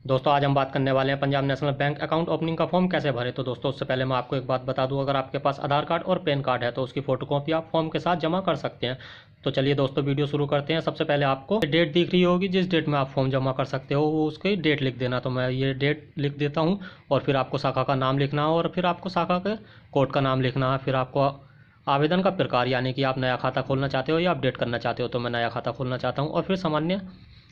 दोस्तों आज हम बात करने वाले हैं Punjab national bank account opening का फॉर्म कैसे भरें। तो दोस्तों उससे पहले मैं आपको एक बात बता दूं, अगर आपके पास आधार कार्ड और पैन कार्ड है तो उसकी फ़ोटोकॉपी आप फॉर्म के साथ जमा कर सकते हैं। तो चलिए दोस्तों वीडियो शुरू करते हैं। सबसे पहले आपको डेट दिख रही होगी, जिस डेट में आप फॉर्म जमा कर सकते हो वो उसकी डेट लिख देना। तो मैं ये डेट लिख देता हूँ और फिर आपको शाखा का नाम लिखना है और फिर आपको शाखा के कोड का नाम लिखना है। फिर आपको आवेदन का प्रकार यानी कि आप नया खाता खोलना चाहते हो या अपडेट करना चाहते हो, तो मैं नया खाता खोलना चाहता हूँ और फिर सामान्य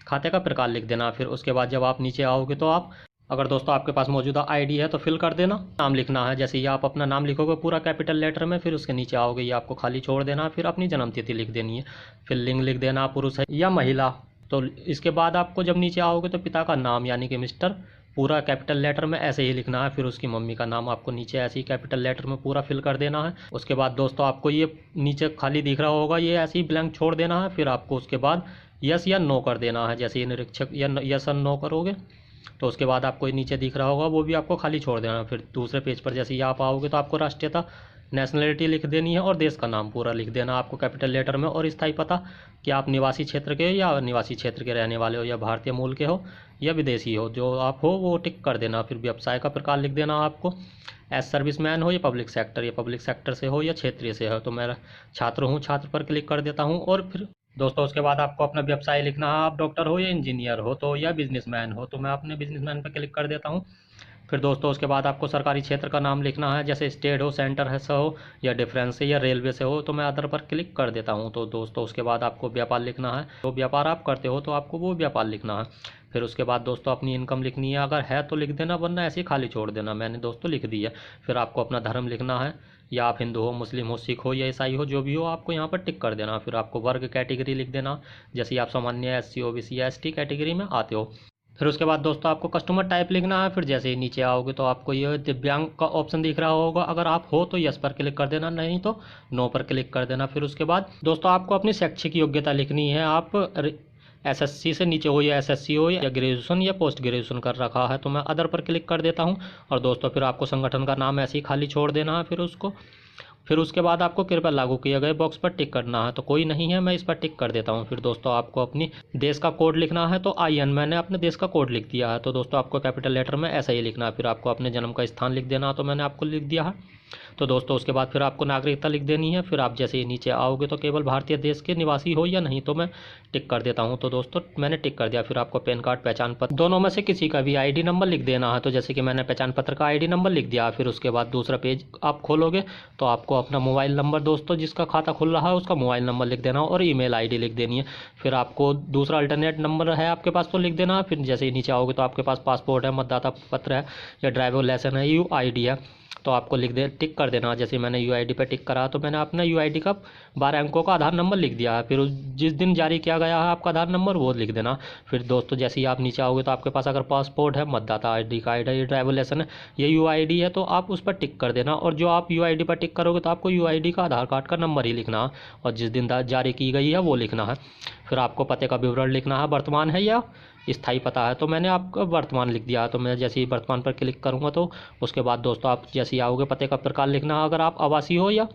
खाते का प्रकार लिख देना। फिर उसके बाद जब आप नीचे आओगे तो आप, अगर दोस्तों आपके पास मौजूदा आईडी है तो फिल कर देना। नाम लिखना है, जैसे ये आप अपना नाम लिखोगे पूरा कैपिटल लेटर में, फिर उसके नीचे आओगे ये आपको खाली छोड़ देना है। फिर अपनी जन्म तिथि लिख देनी है, फिर लिंग लिख देना, पुरुष है या महिला। तो इसके बाद आपको जब नीचे आओगे तो पिता का नाम यानी कि मिस्टर पूरा कैपिटल लेटर में ऐसे ही लिखना है। फिर उसकी मम्मी का नाम आपको नीचे ऐसे ही कैपिटल लेटर में पूरा फिल कर देना है। उसके बाद दोस्तों आपको ये नीचे खाली दिख रहा होगा, ये ऐसे ही ब्लैंक छोड़ देना है। फिर आपको उसके बाद यस या नो कर देना है। जैसे ये निरीक्षक या यस और नो करोगे तो उसके बाद आपको नीचे दिख रहा होगा वो भी आपको खाली छोड़ देना। फिर दूसरे पेज पर जैसे ही आप आओगे तो आपको राष्ट्रीयता नेशनलिटी लिख देनी है और देश का नाम पूरा लिख देना आपको कैपिटल लेटर में, और स्थायी पता कि आप निवासी क्षेत्र के या निवासी क्षेत्र के रहने वाले हो या भारतीय मूल के हो या विदेशी हो, जो आप हो वो टिक कर देना। फिर व्यवसाय का प्रकार लिख देना आपको, एज सर्विसमैन हो या पब्लिक सेक्टर से हो या क्षेत्रीय से हो। तो मैं छात्र हूँ, छात्र पर क्लिक कर देता हूँ। और फिर दोस्तों उसके बाद आपको अपना व्यवसाय लिखना है, आप डॉक्टर हो या इंजीनियर हो तो या बिजनेसमैन हो, तो मैं अपने बिजनेसमैन पर क्लिक कर देता हूँ। फिर दोस्तों उसके बाद आपको सरकारी क्षेत्र का नाम लिखना है, जैसे स्टेट हो, सेंटर है से हो या डिफरेंस से या रेलवे से हो, तो मैं अदर पर क्लिक कर देता हूँ। तो दोस्तों उसके बाद आपको व्यापार लिखना है, तो व्यापार आप करते हो तो आपको वो व्यापार लिखना है। फिर उसके बाद दोस्तों अपनी इनकम लिखनी है, अगर है तो लिख देना वरना ऐसे ही खाली छोड़ देना। मैंने दोस्तों लिख दी है। फिर आपको अपना धर्म लिखना है, या आप हिंदू हो, मुस्लिम हो, सिख हो या ईसाई हो, जो भी हो आपको यहाँ पर टिक कर देना। फिर आपको वर्ग कैटेगरी लिख देना, जैसे आप सामान्य SC OBC या ST कैटेगरी में आते हो। फिर उसके बाद दोस्तों आपको कस्टमर टाइप लिखना है। फिर जैसे ही नीचे आओगे तो आपको ये दिव्यांग का ऑप्शन दिख रहा होगा, अगर आप हो तो यस पर क्लिक कर देना, नहीं तो नो पर क्लिक कर देना। फिर उसके बाद दोस्तों आपको अपनी शैक्षिक योग्यता लिखनी है, आप SSC से नीचे हो या SSC हो या ग्रेजुएशन या पोस्ट ग्रेजुएशन कर रखा है, तो मैं अदर पर क्लिक कर देता हूँ। और दोस्तों फिर आपको संगठन का नाम ऐसे ही खाली छोड़ देना है। फिर उसके बाद आपको कृपया लागू किए गए बॉक्स पर टिक करना है, तो कोई नहीं है, मैं इस पर टिक कर देता हूँ। फिर दोस्तों आपको अपनी देश का कोड लिखना है, तो IN मैंने अपने देश का कोड लिख दिया है, तो दोस्तों आपको कैपिटल लेटर में ऐसा ही लिखना है। फिर आपको अपने जन्म का स्थान लिख देना है, तो मैंने आपको लिख दिया है। तो दोस्तों उसके बाद फिर आपको नागरिकता लिख देनी है। फिर आप जैसे ही नीचे आओगे तो केवल भारतीय देश के निवासी हो या नहीं, तो मैं टिक कर देता हूँ। तो दोस्तों मैंने टिक कर दिया। फिर आपको पैन कार्ड, पहचान पत्र दोनों में से किसी का भी ID नंबर लिख देना है, तो जैसे कि मैंने पहचान पत्र का ID नंबर लिख दिया। फिर उसके बाद दूसरा पेज आप खोलोगे तो आपको अपना मोबाइल नंबर, दोस्तों जिसका खाता खुल रहा है उसका मोबाइल नंबर लिख देना और ईमेल ID लिख देनी है। फिर आपको दूसरा अल्टरनेट नंबर है आपके पास तो लिख देना। फिर जैसे ही नीचे आओगे तो आपके पास पासपोर्ट है, मतदाता पत्र है या ड्राइवर लाइसेंस है, UID है, तो आपको लिख दे टिक कर देना। जैसे मैंने UID पे टिक करा तो मैंने अपना UID का 12 अंकों का आधार नंबर लिख दिया है। फिर जिस दिन जारी किया गया है आपका आधार नंबर वो लिख देना। फिर दोस्तों जैसे ही आप नीचे आओगे तो आपके पास अगर पासपोर्ट है, मतदाता ID कार्ड है, ड्राइवर लाइसेंस है, ये UID है, तो आप उस पर टिक कर देना। और जो आप UID पर टिक करोगे तो आपको UID का आधार कार्ड का नंबर ही लिखना है और जिस दिन जारी की गई है वो लिखना है। फिर आपको पते का विवरण लिखना है, वर्तमान है या स्थायी पता है, तो मैंने आपका वर्तमान लिख दिया। तो मैं जैसे ही वर्तमान पर क्लिक करूँगा तो उसके बाद दोस्तों आप जैसे ही आओगे पते का प्रकार लिखना है, अगर आप आवासी हो या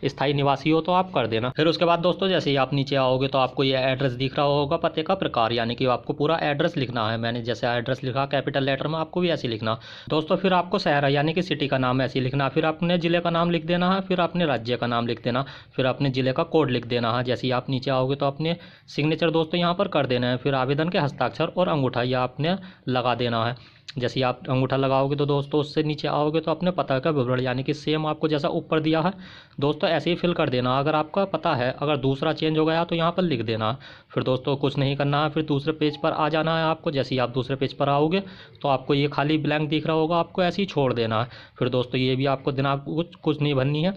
स्थायी निवासी हो तो आप कर देना। फिर उसके बाद दोस्तों जैसे ही आप नीचे आओगे तो आपको ये एड्रेस दिख रहा होगा, पते का प्रकार यानी कि आपको पूरा एड्रेस लिखना है। मैंने जैसे एड्रेस लिखा कैपिटल लेटर में, आपको भी ऐसे लिखना। दोस्तों फिर आपको शहर यानी कि सिटी का नाम ऐसे लिखना। फिर अपने ज़िले का नाम लिख देना है, फिर अपने राज्य का नाम लिख देना, फिर अपने ज़िले का कोड लिख देना है। जैसे ही आप नीचे आओगे तो अपने सिग्नेचर दोस्तों यहाँ पर कर देना है। फिर आवेदन के हस्ताक्षर और अंगूठा यह आपने लगा देना है। जैसे आप अंगूठा लगाओगे तो दोस्तों उससे नीचे आओगे तो अपने पता का विवरण यानी कि सेम आपको जैसा ऊपर दिया है दोस्तों ऐसे ही फिल कर देना। अगर आपका पता है अगर दूसरा चेंज हो गया तो यहाँ पर लिख देना। फिर दोस्तों कुछ नहीं करना है, फिर दूसरे पेज पर आ जाना है आपको। जैसे ही आप दूसरे पेज पर आओगे तो आपको ये खाली ब्लैंक दिख रहा होगा, आपको ऐसे ही छोड़ देना है। फिर दोस्तों ये भी आपको दिनांक कुछ नहीं भरनी है।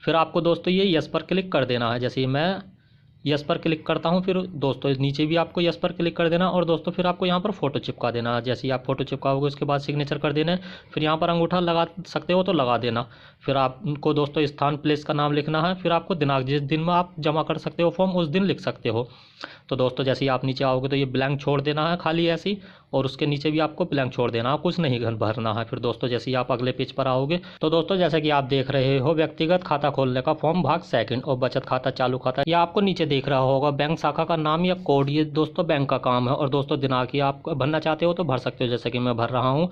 फिर आपको दोस्तों ये यस पर क्लिक कर देना है। जैसे मैं यस पर क्लिक करता हूँ फिर दोस्तों नीचे भी आपको यस पर क्लिक कर देना और दोस्तों फिर आपको यहाँ पर फोटो चिपका देना। जैसे ही आप फोटो चिपकाओगे उसके बाद सिग्नेचर कर देना है। फिर यहाँ पर अंगूठा लगा सकते हो तो लगा देना। फिर आपको दोस्तों स्थान प्लेस का नाम लिखना है। फिर आपको दिनांक जिस दिन में आप जमा कर सकते हो फॉर्म उस दिन लिख सकते हो। तो दोस्तों जैसे ही आप नीचे आओगे तो ये ब्लैंक छोड़ देना है खाली ऐसे ही। और उसके नीचे भी आपको ब्लैंक छोड़ देना है, कुछ नहीं भरना है। फिर दोस्तों जैसे ही आप अगले पेज पर आओगे तो दोस्तों जैसे कि आप देख रहे हो व्यक्तिगत खाता खोलने का फॉर्म भाग सेकंड और बचत खाता चालू खाता, या आपको नीचे देख रहा होगा बैंक शाखा का नाम या कोड, ये दोस्तों बैंक का काम है। और दोस्तों दिनांक ही आप भरना चाहते हो तो भर सकते हो, जैसे कि मैं भर रहा हूँ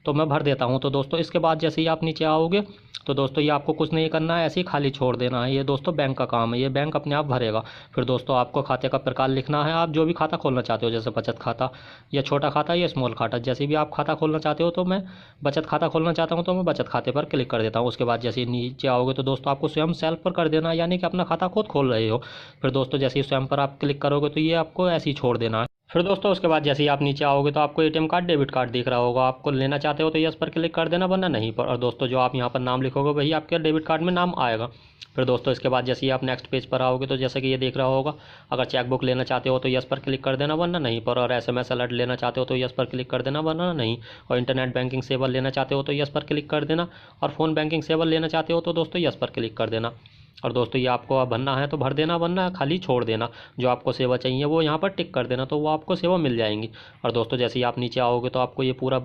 तो मैं भर देता हूँ। तो दोस्तों इसके बाद जैसे ही आप नीचे आओगे तो दोस्तों ये आपको कुछ नहीं करना है, ऐसे ही खाली छोड़ देना है। ये दोस्तों बैंक का काम है, ये बैंक अपने आप भरेगा। फिर दोस्तों आपको खाते का प्रकार लिखना है, आप जो भी खाता खोलना चाहते हो, जैसे बचत खाता या छोटा खाता या स्मॉल खाता, जैसे भी आप खाता खोलना चाहते हो। तो मैं बचत खाता खोलना चाहता हूँ तो मैं बचत खाते पर क्लिक कर देता हूँ। उसके बाद जैसे नीचे आओगे तो दोस्तों आपको स्वयं सेल्फ पर कर देना है, यानी कि अपना खाता खुद खोल रहे हो। फिर दोस्तों जैसे ही स्वयं पर आप क्लिक करोगे तो ये आपको ऐसे ही छोड़ देना है। फिर दोस्तों उसके बाद जैसे ही आप नीचे आओगे तो आपको एटीएम कार्ड डेबिट कार्ड दिख रहा होगा, आपको लेना चाहते हो तो यस पर क्लिक कर देना, वरना नहीं पर। और दोस्तों जो आप यहाँ पर नाम लिखोगे वही आपके डेबिट कार्ड में नाम आएगा। फिर दोस्तों इसके बाद जैसे ही आप नेक्स्ट पेज पर आओगे तो जैसे कि ये देख रहा होगा, अगर चेकबुक लेना चाहते हो तो यस पर क्लिक कर देना, वरना नहीं पर। और SMS अलर्ट लेना चाहते हो तो यस पर क्लिक कर देना, वरना नहीं। और इंटरनेट बैंकिंग सेवा लेना चाहते हो तो यस पर क्लिक कर देना, और फ़ोन बैंकिंग सेवा लेना चाहते हो तो दोस्तों यस पर क्लिक कर देना। और दोस्तों ये आपको भरना है तो भर देना, वरना खाली छोड़ देना। जो आपको सेवा चाहिए वो यहाँ पर टिक कर देना, तो वो आपको सेवा मिल जाएंगी। और दोस्तों जैसे ही आप नीचे आओगे तो आपको ये पूरा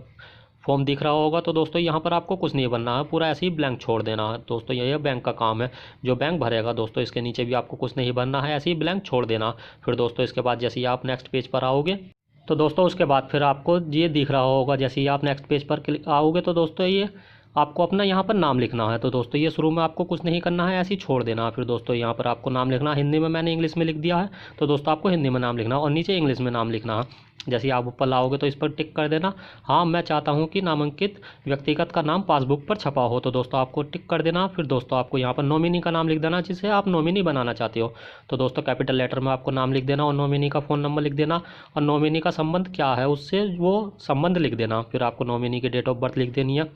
फॉर्म दिख रहा होगा, तो दोस्तों यहाँ पर आपको कुछ नहीं भरना है, पूरा ऐसे ही ब्लैंक छोड़ देना है। दोस्तों ये बैंक का काम है, जो बैंक भरेगा। दोस्तों इसके नीचे भी आपको कुछ नहीं भरना है, ऐसे ही ब्लैंक छोड़ देना। फिर दोस्तों इसके बाद जैसे ही आप नेक्स्ट पेज पर आओगे तो दोस्तों उसके बाद फिर आपको ये दिख रहा होगा, जैसे ही आप नेक्स्ट पेज पर क्लिक आओगे तो दोस्तों ये आपको अपना यहाँ पर नाम लिखना है। तो दोस्तों ये शुरू में आपको कुछ नहीं करना है, ऐसे ही छोड़ देना। फिर दोस्तों यहाँ पर आपको नाम लिखना है हिंदी में, मैंने इंग्लिश में लिख दिया है तो दोस्तों आपको हिंदी में नाम लिखना है, और नीचे इंग्लिश में नाम लिखना है। जैसे ही आप ऊपर लाओगे तो इस पर टिक कर देना, हाँ मैं चाहता हूँ कि नामांकित व्यक्तिगत का नाम पासबुक पर छपा हो, तो दोस्तों आपको टिक कर देना। फिर दोस्तों आपको यहाँ पर नॉमिनी का नाम लिख देना, जिसे आप नॉमिनी बनाना चाहते हो। तो दोस्तों कैपिटल लेटर में आपको नाम लिख देना और नॉमिनी का फ़ोन नंबर लिख देना, और नॉमिनी का संबंध क्या है उससे वो संबंध लिख देना। फिर आपको नॉमिनी की डेट ऑफ बर्थ लिख देनी है,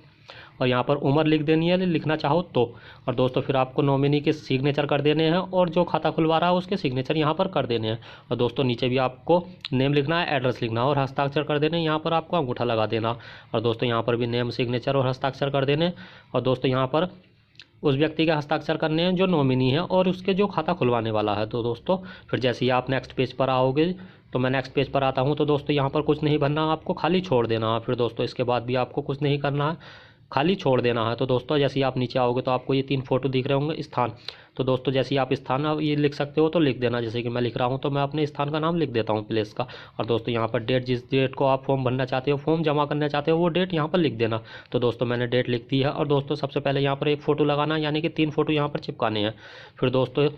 और यहाँ पर उम्र लिख देनी है लिखना चाहो तो। और दोस्तों फिर आपको नॉमिनी के सिग्नेचर कर देने हैं, और जो खाता खुलवा रहा है उसके सिग्नेचर यहाँ पर कर देने हैं। और दोस्तों नीचे भी आपको नेम लिखना है, एड्रेस लिखना है, और हस्ताक्षर कर देने, यहाँ पर आपको अंगूठा लगा देना। और दोस्तों यहाँ पर भी नेम सिग्नेचर और हस्ताक्षर कर देने। और दोस्तों यहाँ पर उस व्यक्ति के हस्ताक्षर करने हैं जो नॉमिनी है और उसके जो खाता खुलवाने वाला है। तो दोस्तों फिर जैसे ही आप नेक्स्ट पेज पर आओगे तो मैं नेक्स्ट पेज पर आता हूँ, तो दोस्तों यहाँ पर कुछ नहीं भरना, आपको खाली छोड़ देना है। फिर दोस्तों इसके बाद भी आपको कुछ नहीं करना है, खाली छोड़ देना है। तो दोस्तों जैसे ही आप नीचे आओगे तो आपको ये 3 फोटो दिख रहे होंगे स्थान। तो दोस्तों जैसे ही आप स्थान ये लिख सकते हो तो लिख देना, जैसे कि मैं लिख रहा हूँ तो मैं अपने स्थान का नाम लिख देता हूँ, प्लेस का। और दोस्तों यहाँ पर डेट, जिस डेट को आप फॉर्म भरना चाहते हो, फॉर्म जमा करना चाहते हो, वो डेट यहाँ पर लिख देना। तो दोस्तों मैंने डेट लिख दी है। और दोस्तों सबसे पहले यहाँ पर एक फ़ोटो लगाना, यानी कि 3 फोटो यहाँ पर चिपकाने हैं। फिर दोस्तों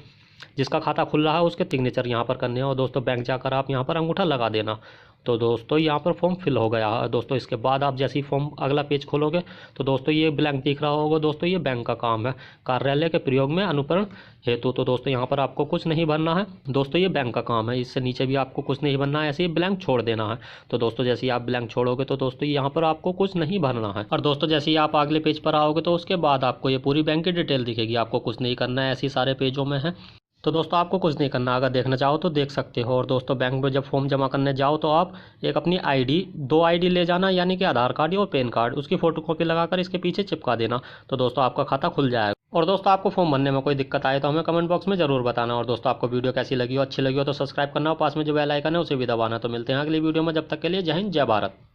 जिसका खाता खुल रहा है उसके सिग्नेचर यहाँ पर करने हैं, और दोस्तों बैंक जाकर आप यहाँ पर अंगूठा लगा देना। तो दोस्तों यहाँ पर फॉर्म फिल हो गया है। दोस्तों इसके बाद आप जैसे ही फॉर्म अगला पेज खोलोगे तो दोस्तों ये ब्लैंक दिख रहा होगा। दोस्तों ये बैंक का काम है, कार्यालय के प्रयोग में अनुप्रयोग हेतु। तो दोस्तों यहाँ पर आपको कुछ नहीं भरना है, दोस्तों ये बैंक का काम है, इससे नीचे भी आपको कुछ नहीं भरना है, ऐसे ही ब्लैंक छोड़ देना है। तो दोस्तों जैसे ही आप ब्लैंक छोड़ोगे तो दोस्तों यहाँ पर आपको कुछ नहीं भरना है। और दोस्तों जैसे ही आप अगले पेज पर आओगे तो उसके बाद आपको ये पूरी बैंक की डिटेल दिखेगी, आपको कुछ नहीं करना है, ऐसे ही सारे पेजों में है। तो दोस्तों आपको कुछ नहीं करना, अगर देखना चाहो तो देख सकते हो। और दोस्तों बैंक में जब फॉर्म जमा करने जाओ तो आप एक अपनी आईडी, 2 आईडी ले जाना, यानी कि आधार कार्ड और पैन कार्ड, उसकी फ़ोटोकॉपी लगाकर इसके पीछे चिपका देना। तो दोस्तों आपका खाता खुल जाएगा। और दोस्तों आपको फॉर्म भरने में कोई दिक्कत आए तो हमें कमेंट बॉक्स में ज़रूर बताना। और दोस्तों आपको वीडियो कैसी लगी हो, अच्छी लगी हो तो सब्सक्राइब करना, और पास में जो बेल आइकन है उसे भी दबाना। तो मिलते हैं अगली वीडियो में, जब तक के लिए जय हिंद जय भारत।